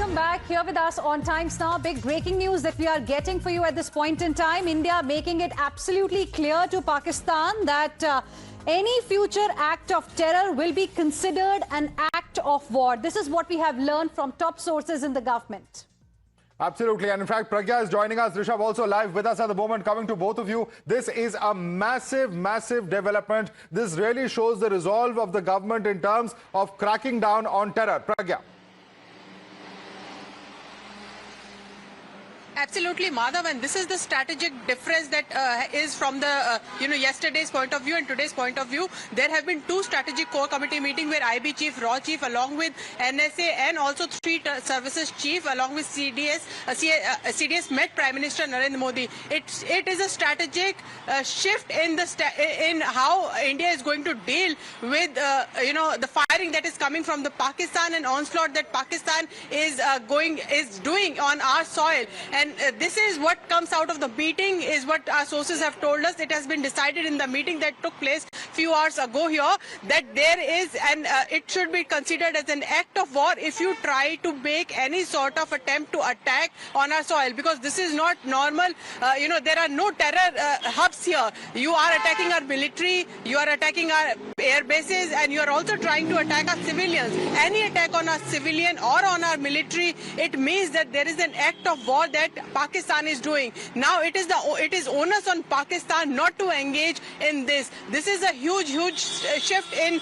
welcome back. Here with us on Times Now, big breaking news that we are getting for you at this point in time. India making it absolutely clear to Pakistan that any future act of terror will be considered an act of war. This is what we have learned from top sources in the government. Absolutely. And in fact, Pragya is joining us. Rishabh also live with us at the moment, coming to both of you. This is a massive, massive development. This really shows the resolve of the government in terms of cracking down on terror. Pragya. Absolutely, Madhav, and this is the strategic difference that is from the yesterday's point of view and today's point of view. There have been two strategic core committee meetings where IB chief, RAW chief, along with NSA and also three services chief, along with CDS met Prime Minister Narendra Modi. It is a strategic shift in how India is going to deal with the firing that is coming from the Pakistan and onslaught that Pakistan is doing on our soil. And this is what comes out of the meeting, is what our sources have told us. It has been decided in the meeting that took place a few hours ago here that there is, and it should be considered as an act of war if you try to make any sort of attempt to attack on our soil, because this is not normal. There are no terror hubs here. You are attacking our military, you are attacking our air bases, and you are also trying to attack our civilians. Any attack on our civilian or on our military, it means that there is an act of war that Pakistan is doing. Now it is onus on Pakistan not to engage in this. This is a huge shift in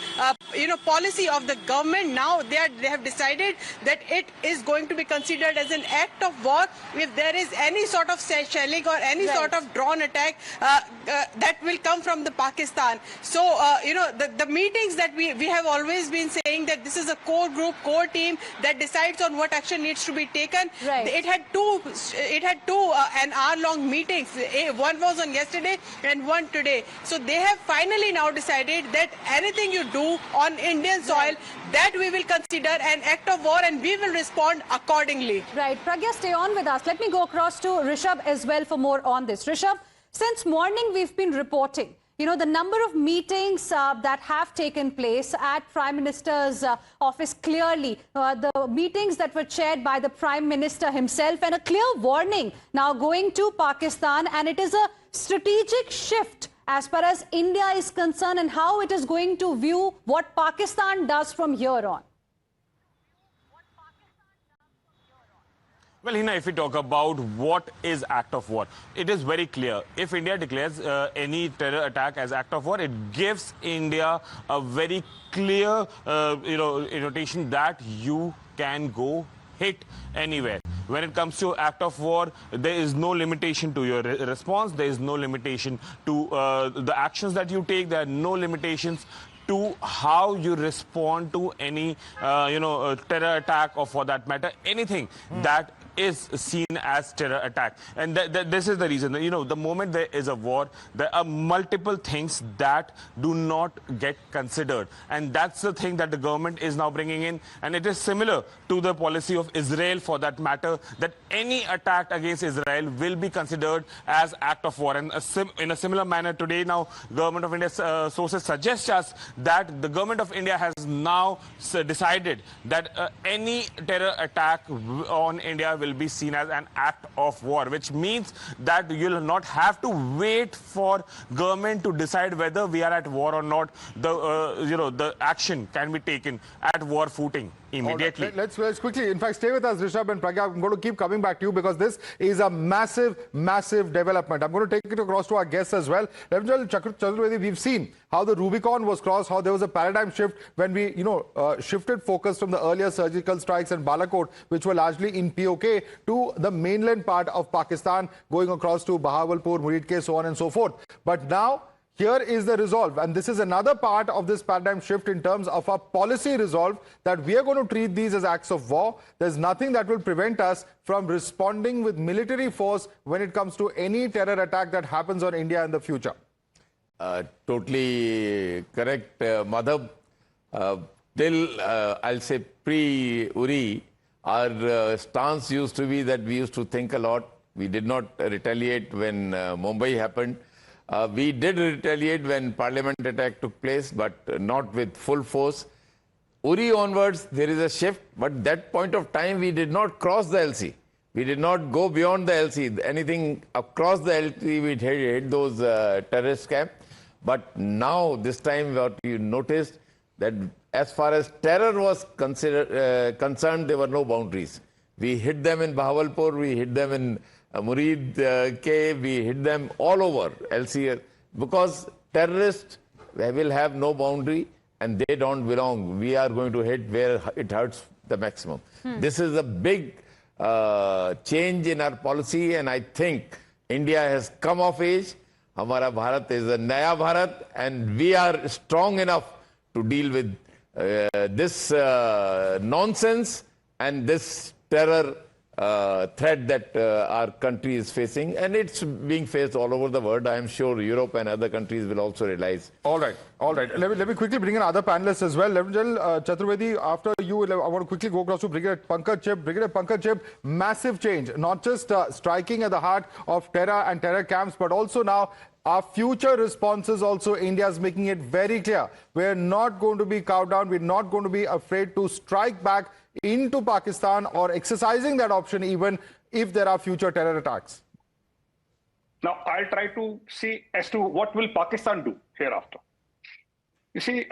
policy of the government. Now they have decided that it is going to be considered as an act of war if there is any sort of shelling or any sort of drone attack that will come from the Pakistan. So the meetings that we have always been saying that this is a core group, core team that decides on what action needs to be taken. It had two an hour-long meetings. One was on yesterday and one today. So they have finally now decided that anything you do on Indian soil, that we will consider an act of war and we will respond accordingly. Right. Pragya, stay on with us. Let me go across to Rishabh as well for more on this. Rishabh, since morning we've been reporting the number of meetings that have taken place at Prime Minister's office, clearly the meetings that were chaired by the Prime Minister himself, and a clear warning now going to Pakistan, and it is a strategic shift as far as India is concerned and how it is going to view what Pakistan does from here on. Well, Hina, if we talk about what is act of war, it is very clear. If India declares any terror attack as act of war, it gives India a very clear, notation that you can go hit anywhere. When it comes to act of war, there is no limitation to your response. There is no limitation to the actions that you take. There are no limitations to how you respond to any, terror attack, or for that matter, anything that is seen as terror attack. And this is the reason. The moment there is a war, there are multiple things that do not get considered. And that's the thing that the government is now bringing in. And it is similar to the policy of Israel, for that matter, that any attack against Israel will be considered as act of war. And in a similar manner today, now, Government of India's sources suggest us that the Government of India has now decided that any terror attack on India will be seen as an act of war, which means that you'll not have to wait for government to decide whether we are at war or not. The action can be taken at war footing immediately. Right. Let's quickly, in fact, stay with us, Rishabh and Pragya. I'm going to keep coming back to you because this is a massive development. I'm going to take it across to our guests as well. Lieutenant Chaturvedi, we've seen how the Rubicon was crossed, how there was a paradigm shift when we, shifted focus from the earlier surgical strikes in Balakot, which were largely in POK, to the mainland part of Pakistan, going across to Bahawalpur, Muridke, so on and so forth. But now, here is the resolve, and this is another part of this paradigm shift in terms of our policy resolve, that we are going to treat these as acts of war. There's nothing that will prevent us from responding with military force when it comes to any terror attack that happens on India in the future. Totally correct, Madhav. Till, I'll say, pre-Uri, our stance used to be that we used to think a lot. We did not retaliate when Mumbai happened. We did retaliate when Parliament attack took place, but not with full force. Uri onwards, there is a shift, but that point of time we did not cross the LC. We did not go beyond the LC. Anything across the LC, we hit those terrorist camps. But now, this time, what you noticed, that as far as terror was concerned, there were no boundaries. We hit them in Bahawalpur, we hit them in Murid cave, we hit them all over LC, because terrorists will have no boundary and they don't belong. We are going to hit where it hurts the maximum. This is a big change in our policy, and I think India has come of age. Hamara Bharat is a Naya Bharat, and we are strong enough to deal with this nonsense and this terror threat that our country is facing, and it's being faced all over the world. I am sure Europe and other countries will also realize. All right. Let me quickly bring in other panelists as well. Lieutenant Chaturvedi, after you, I want to quickly go across to Brigadier Pankaj Chib. Brigadier Pankaj Chib, massive change, not just striking at the heart of terror and terror camps, but also now our future responses also, India is making it very clear. We're not going to be cowed down. We're not going to be afraid to strike back into Pakistan or exercising that option even if there are future terror attacks. Now, I'll try to see as to what will Pakistan do hereafter. You see,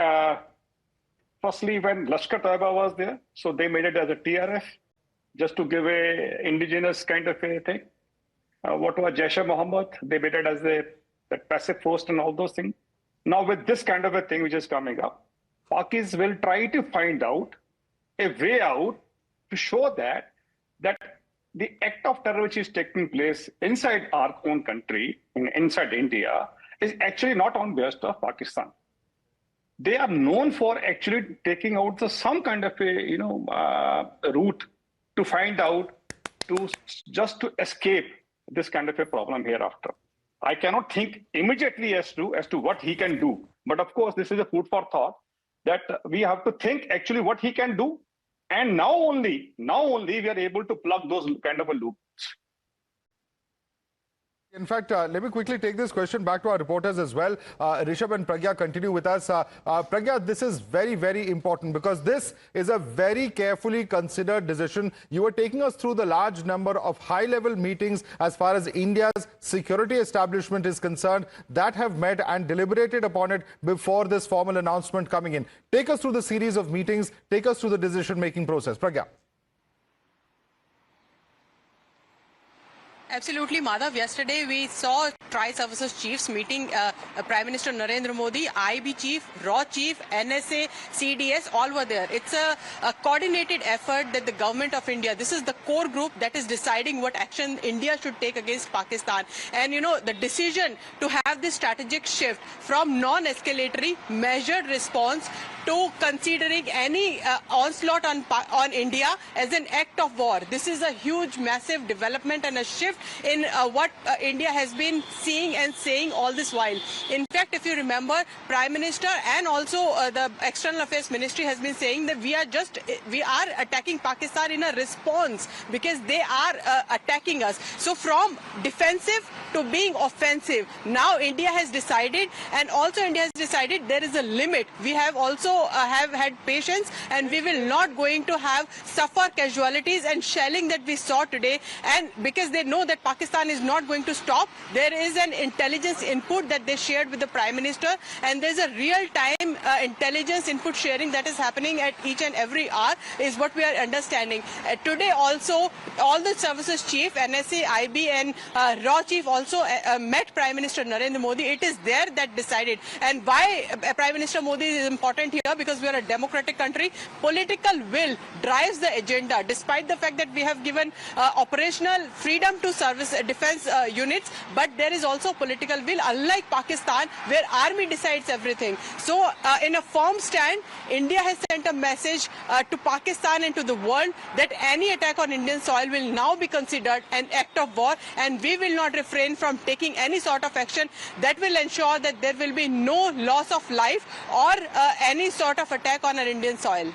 firstly, when Lashkar-e-Taiba was there, so they made it as a TRF, just to give a indigenous kind of a thing. What was Jaish-e-Mohammed? They made it as a passive force and all those things. Now, with this kind of a thing which is coming up, Pakistan will try to find out a way out to show that the act of terror which is taking place inside our own country, inside India, is actually not on behest of Pakistan. They are known for actually taking out some kind of a route to find out, just to escape this kind of a problem hereafter. I cannot think immediately as to what he can do, but of course this is a food for thought, that we have to think actually what he can do. And now only we are able to plug those kind of a loops. In fact, let me quickly take this question back to our reporters as well. Rishabh and Pragya continue with us. Pragya, this is very, very important because this is a very carefully considered decision. You are taking us through the large number of high-level meetings as far as India's security establishment is concerned that have met and deliberated upon it before this formal announcement coming in. Take us through the series of meetings. Take us through the decision-making process. Pragya. Absolutely, Madhav. Yesterday, we saw Tri-Services Chiefs meeting Prime Minister Narendra Modi, IB Chief, RAW Chief, NSA, CDS, all were there. It's a coordinated effort that the government of India, this is the core group that is deciding what action India should take against Pakistan. And, the decision to have this strategic shift from non-escalatory measured response to considering any onslaught on India as an act of war. This is a huge, massive development and a shift in what India has been seeing and saying all this while. In fact, if you remember, Prime Minister and also the External Affairs Ministry has been saying that we are attacking Pakistan in a response because they are attacking us. So from defensive to being offensive, now India has decided, and also India has decided there is a limit. We have also have had patience, and we will not going to have suffer casualties and shelling that we saw today. And because they know that Pakistan is not going to stop, there is an intelligence input that they shared with the Prime Minister, and there's a real-time intelligence input sharing that is happening at each and every hour is what we are understanding. Today also, all the services chief, NSA, IB and RAW chief also met Prime Minister Narendra Modi. It is there that decided. And why Prime Minister Modi is important here? Because we are a democratic country. Political will drives the agenda, despite the fact that we have given operational freedom to service defense units, but there is also political will, unlike Pakistan, where army decides everything. So in a firm stand, India has sent a message to Pakistan and to the world that any attack on Indian soil will now be considered an act of war, and we will not refrain from taking any sort of action that will ensure that there will be no loss of life or any sort of attack on our Indian soil.